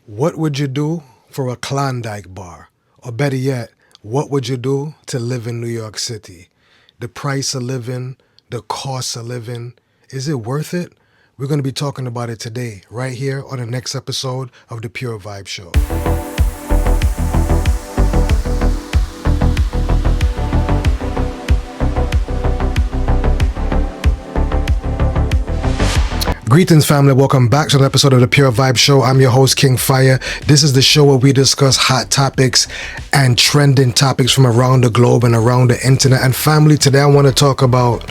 What would you do for a Klondike bar? Or better yet, what would you do to live in New York City? The price of living, the cost of living, is it worth it? We're going to be talking about it today, right here on the next episode of The Pure Vibe Show. Greetings, family. Welcome back to an episode of The Pure Vibe Show. I'm your host, King Fire. This is the show where we discuss hot topics and trending topics from around the globe and around the internet. And family, today I want to talk about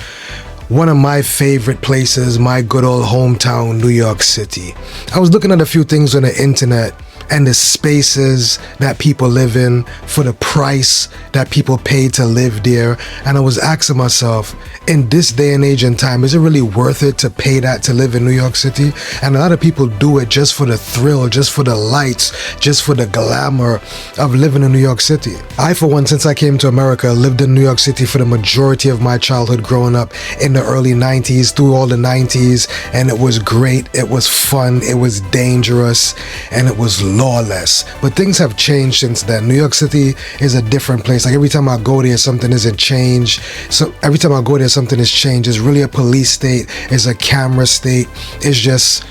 one of my favorite places, my good old hometown, New York City. I was looking at a few things on the internet and the spaces that people live in for the price that people pay to live there. And I was asking myself, in this day and age and time, is it really worth it to pay that to live in New York City? And a lot of people do it just for the thrill, just for the lights, just for the glamour of living in New York City. I, for one, since I came to America, lived in New York City for the majority of my childhood growing up in the early 90s, through all the 90s, and it was great, it was fun, it was dangerous, and it was lawless. But things have changed since then. New York City is a different place. Like every time I go there, something isn't changed. So every time I go there, something is changed. It's really a police state. It's a camera state. It's just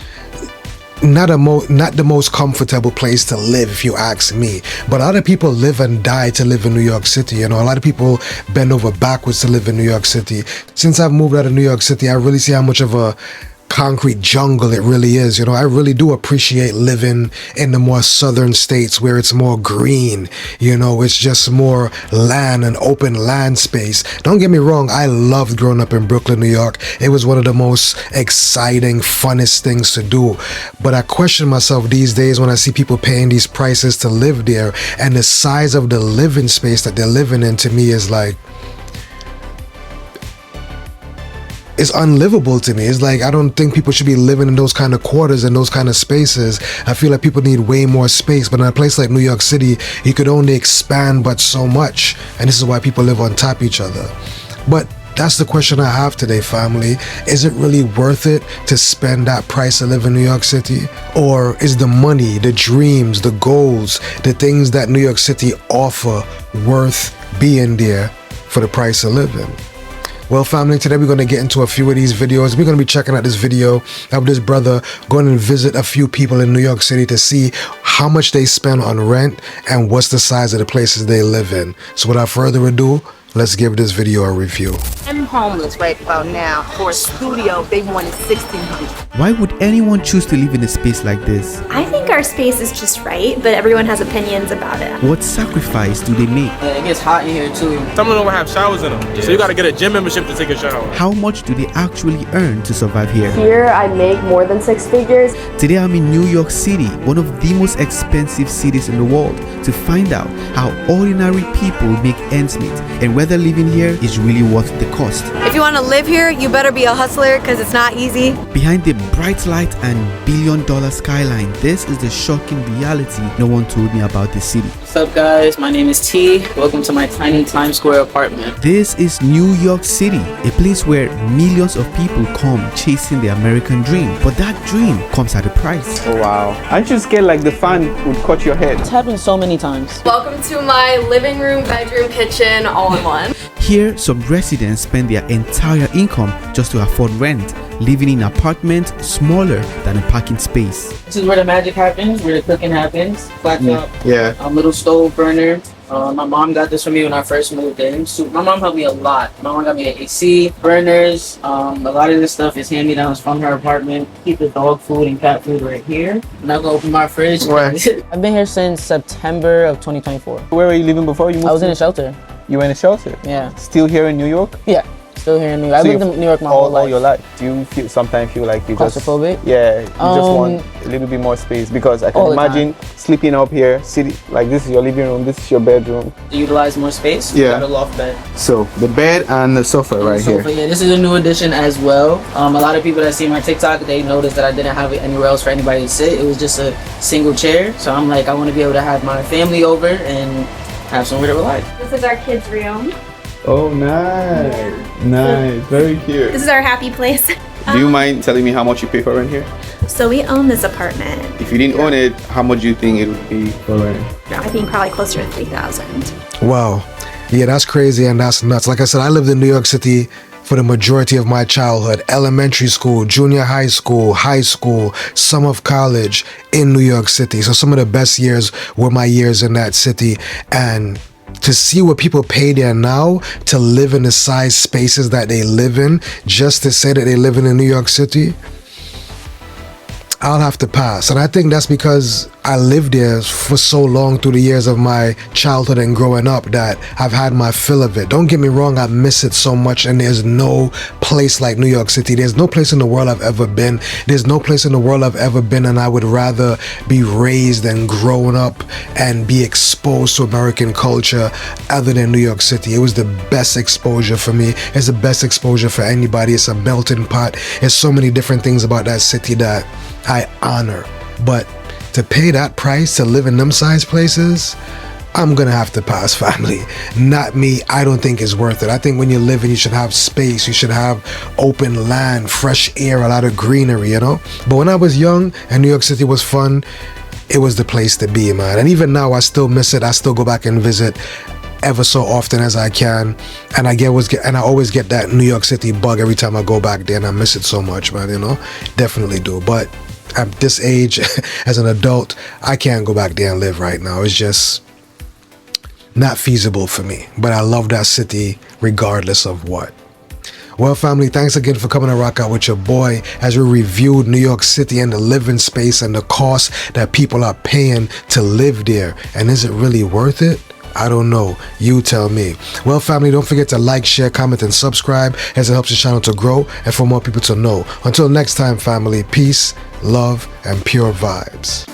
not the most comfortable place to live, if you ask me. But a lot of people live and die to live in New York City. You know, a lot of people bend over backwards to live in New York City. Since I've moved out of New York City, I really see how much of a concrete jungle it really is. You know, I really do appreciate living in the more southern states where it's more green. You know, it's just more land and open land space. Don't get me wrong, I loved growing up in Brooklyn, New York. It was one of the most exciting, funnest things to do. But I question myself these days when I see people paying these prices to live there, and the size of the living space that they're living in, to me, is like, it's unlivable to me. It's like, I don't think people should be living in those kind of quarters and those kind of spaces. I feel like people need way more space. But in a place like New York City, you could only expand but so much. And this is why people live on top of each other. But that's the question I have today, family. Is it really worth it to spend that price to live in New York City? Or is the money, the dreams, the goals, the things that New York City offer worth being there for the price of living? Well, family, today we're going to get into a few of these videos. We're going to be checking out this video of this brother going and visit a few people in New York City to see how much they spend on rent and what's the size of the places they live in. So without further ado, let's give this video a review. I'm homeless right about now. For a studio, they wanted $1,600. Why would anyone choose to live in a space like this? I think our space is just right, but everyone has opinions about it. What sacrifice do they make? It gets hot in here too. Some of them don't have showers in them, so you gotta get a gym membership to take a shower. How much do they actually earn to survive here? Here, I make more than 6 figures. Today I'm in New York City, one of the most expensive cities in the world, to find out how ordinary people make ends meet and whether living here is really worth the cost. If you want to live here, you better be a hustler because it's not easy. Behind the bright light and billion-dollar skyline, this is the shocking reality no one told me about the city. What's up, guys? My name is T. Welcome to my tiny Times Square apartment. This is New York City, a place where millions of people come chasing the American dream. But that dream comes at a price. Oh wow. Aren't you scared like the fan would cut your head? It's happened so many times. Welcome to my living room, bedroom, kitchen, all in one. Here, some residents spend their entire income just to afford rent, living in apartments smaller than a parking space. This is where the magic happens, where the cooking happens. Flat top, Yeah. little stove burner. My mom got this for me when I first moved in. So my mom helped me a lot. My mom got me an AC, burners. A lot of this stuff is hand-me-downs from her apartment. Keep the dog food and cat food right here. I'm not gonna open my fridge. Right. I've been here since September of 2024. Where were you living before you moved? I was in a shelter. You were in a shelter? Yeah. Still here in New York? Yeah. Still here in New York. I lived in New York my whole life. All your life. Do you sometimes feel like you claustrophobic? You just want a little bit more space? Because I can imagine sleeping up here, sitting like this is your living room, this is your bedroom. Utilize more space. Yeah. Got a loft bed. So the bed and the sofa right here. Yeah, this is a new addition as well. A lot of people that see my TikTok, they noticed that I didn't have it anywhere else for anybody to sit. It was just a single chair. So I'm like, I want to be able to have my family over and have somewhere to relax. This is our kids' room. Oh, nice. Nice. Very cute. This is our happy place. Do you mind telling me how much you pay for rent here? So we own this apartment. If you didn't own it, how much do you think it would be for rent? I think probably closer to 3,000. Wow. Yeah, that's crazy and that's nuts. Like I said, I lived in New York City for the majority of my childhood. Elementary school, junior high school, some of college in New York City. So some of the best years were my years in that city. And to see what people pay there now to live in the size spaces that they live in, just to say that they live in New York City, I'll have to pass. And I think that's because I lived there for so long through the years of my childhood and growing up that I've had my fill of it. Don't get me wrong, I miss it so much, and there's no place like New York City. There's no place in the world I've ever been. There's no place in the world I've ever been, and I would rather be raised and grown up and be exposed to American culture other than New York City. It was the best exposure for me. It's the best exposure for anybody. It's a melting pot. There's so many different things about that city that I honor, but to pay that price to live in them size places, I'm gonna have to pass, family. Not me. I don't think it's worth it. I think when you're living, you should have space, you should have open land, fresh air, a lot of greenery, you know. But when I was young and New York City was fun, it was the place to be, man. And even now I still miss it. I still go back and visit ever so often as I can, and I always get that New York City bug every time I go back there, and I miss it so much, man, you know. Definitely do. But at this age, as an adult, I can't go back there and live right now. It's just not feasible for me. But I love that city regardless of what. Well, family, thanks again for coming to rock out with your boy as we reviewed New York City and the living space and the cost that people are paying to live there. And is it really worth it? I don't know. You tell me. Well, family, don't forget to like, share, comment, and subscribe as it helps the channel to grow and for more people to know. Until next time, family, peace, love, and pure vibes.